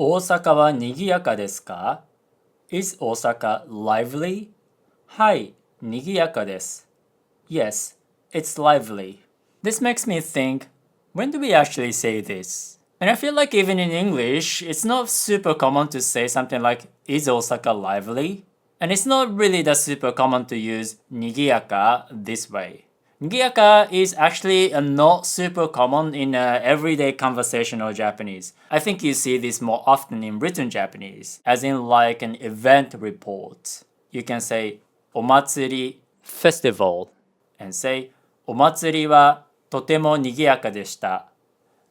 大阪はにぎやかですか？ Is Osaka lively? はい、にぎやかです。Yes, it's lively. This makes me think, when do we actually say this? And I feel like even in English, it's not super common to say something like, is Osaka lively? And it's not really that super common to use にぎやか this way. にぎやか is actually not super common in everyday conversational Japanese. I think you see this more often in written Japanese, as in like an event report. You can say お祭り festival and say お祭りはとても賑やかでした。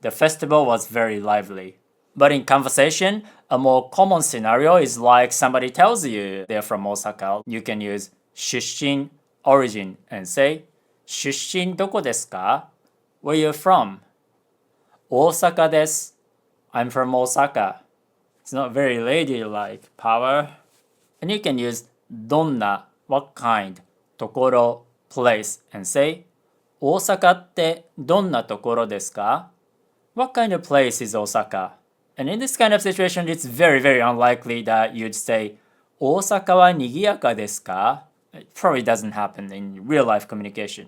The festival was very lively. But in conversation, a more common scenario is like somebody tells you they're from Osaka. You can use 出身 origin and say 出身どこですか? Where you from? 大阪です。I'm from Osaka. It's not very ladylike, power. And you can use どんな what kind ところ place and say 大阪ってどんなところですか? What kind of place is Osaka? And in this kind of situation, it's very, very unlikely that you'd say 大阪は賑やかですか? It probably doesn't happen in real life communication.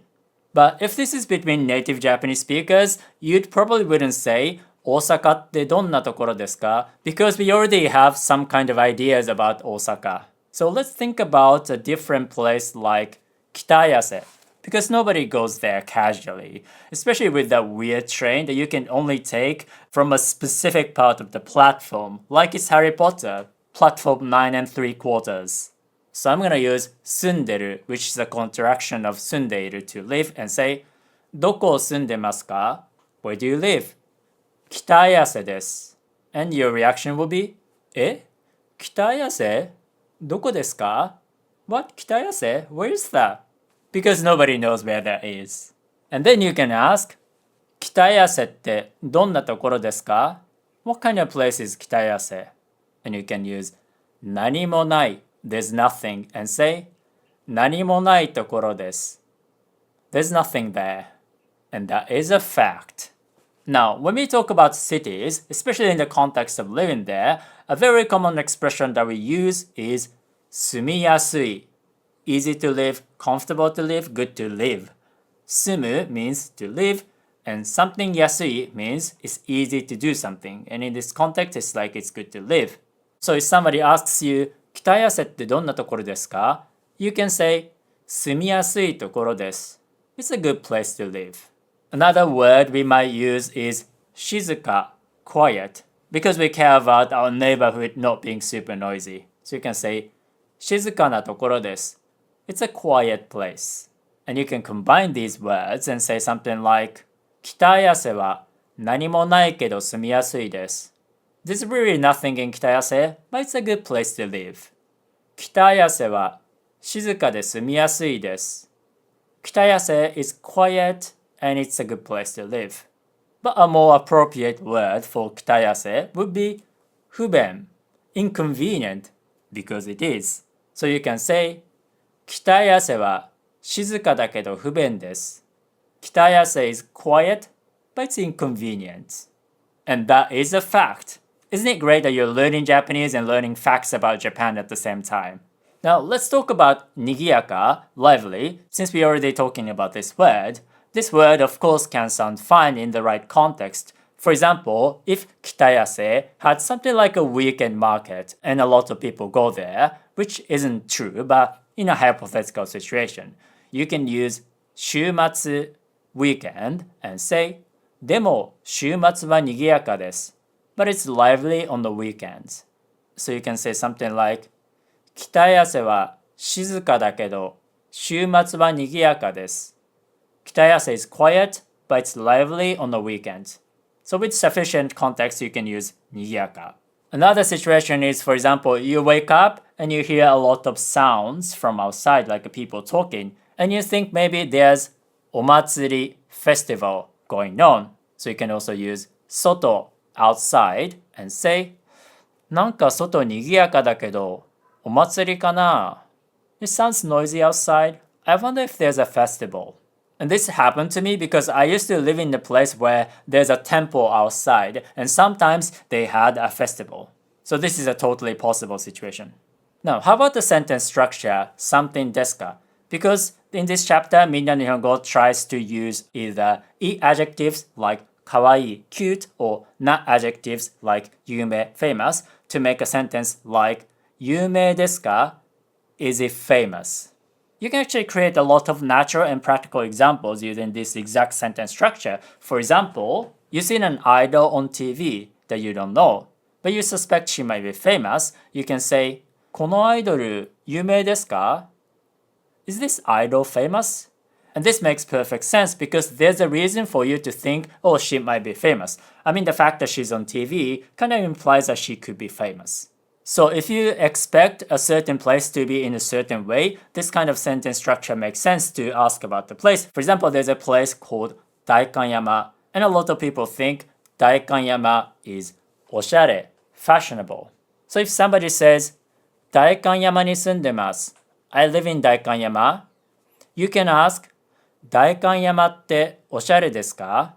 But if this is between native Japanese speakers, you'd probably wouldn't say 大阪ってどんなところですか? Because we already have some kind of ideas about Osaka. So let's think about a different place like Kitayase. Because nobody goes there casually, especially with that weird train that you can only take from a specific part of the platform, like it's Harry Potter, platform 9 3/4. So I'm gonna use 住んでる, which is a contraction of 住んでいる to live, and say どこ住んでますか? Where do you live? 北安です. And your reaction will be え? 北安? どこですか? What? 北安? Where is that? Because nobody knows where that is. And then you can ask, 北安ってどんなところですか? What kind of place is 北安? And you can use 何もない there's nothing and say 何もないところです There's nothing there. And that is a fact. Now, when we talk about cities, especially in the context of living there, a very common expression that we use is 住みやすい Easy to live, comfortable to live, good to live. 住む means to live, and something 安い means it's easy to do something. And in this context, it's like it's good to live. So if somebody asks you, 北安ってどんなところですか? You can say, 住みやすいところです. It's a good place to live. Another word we might use is 静か, quiet, because we care about our neighborhood not being super noisy. So you can say, 静かなところです. It's a quiet place. And you can combine these words and say something like 北安は何もないけど住みやすいです. There's really nothing in 北安, but it's a good place to live. 北安は静かで住みやすいです. 北安 is quiet and it's a good place to live. But a more appropriate word for 北安 would be 不便, inconvenient, because it is. So you can say 北安は静かだけど不便です. 北安 is quiet, but it's inconvenient. And that is a fact. Isn't it great that you're learning Japanese and learning facts about Japan at the same time? Now let's talk about にぎやか, lively, since we're already talking about this word. This word of course can sound fine in the right context. For example, if 北安 had something like a weekend market and a lot of people go there, which isn't true, but in a hypothetical situation, you can use 週末 weekend and say でも週末は賑やかです but it's lively on the weekends. So you can say something like 北安は静かだけど週末は賑やかです 北安 is quiet but it's lively on the weekends. So with sufficient context you can use 賑やか. Another situation is, for example, you wake up and you hear a lot of sounds from outside, like people talking, and you think maybe there's お祭り festival going on. So you can also use 外 outside and say なんか外賑やかだけどお祭りかな? It sounds noisy outside. I wonder if there's a festival. And this happened to me because I used to live in a place where there's a temple outside, and sometimes they had a festival. So this is a totally possible situation. Now, how about the sentence structure, something desu ka? Because in this chapter, Minna Nihongo tries to use either i adjectives like kawaii, cute, or na adjectives like yume, famous, to make a sentence like yume desu ka? Is it famous? You can actually create a lot of natural and practical examples using this exact sentence structure. For example, you've seen an idol on TV that you don't know, but you suspect she might be famous. You can say, このアイドル有名ですか? Is this idol famous? And this makes perfect sense because there's a reason for you to think, oh, she might be famous. I mean, the fact that she's on TV kind of implies that she could be famous. So if you expect a certain place to be in a certain way, this kind of sentence structure makes sense to ask about the place. For example, there's a place called Daikanyama, and a lot of people think Daikanyama is oshare, fashionable. So if somebody says, Daikanyama ni sundemasu, I live in Daikanyama, you can ask, Daikanyama tte oshare desu ka?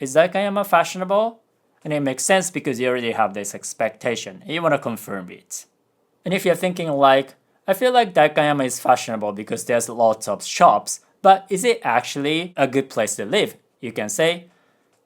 Is Daikanyama fashionable? And it makes sense because you already have this expectation and you want to confirm it. And if you're thinking like, I feel like Daikanyama is fashionable because there's lots of shops, but is it actually a good place to live? You can say,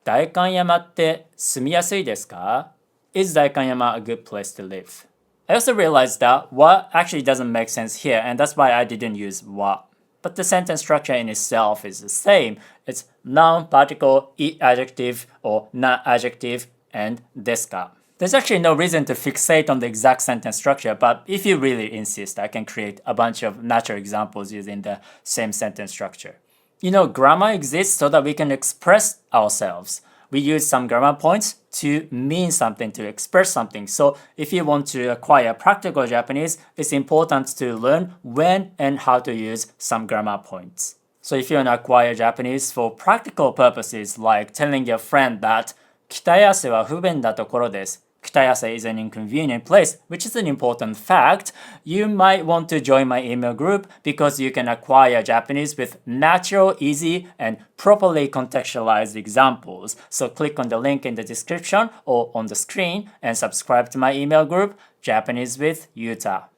Daikanyama tte sumiyasui desu ka? Is Daikanyama a good place to live? I also realized that wa actually doesn't make sense here, and that's why I didn't use wa. But the sentence structure in itself is the same. It's noun, particle, i adjective, or na adjective, and desu ka. There's actually no reason to fixate on the exact sentence structure, but if you really insist, I can create a bunch of natural examples using the same sentence structure. You know, grammar exists so that we can express ourselves. We use some grammar points to mean something, to express something. So if you want to acquire practical Japanese, it's important to learn when and how to use some grammar points. So if you want to acquire Japanese for practical purposes, like telling your friend that 北寄せは不便なところです。北寄せ is an inconvenient place, which is an important fact. You might want to join my email group because you can acquire Japanese with natural, easy, and properly contextualized examples. So click on the link in the description or on the screen and subscribe to my email group, Japanese with Yuta.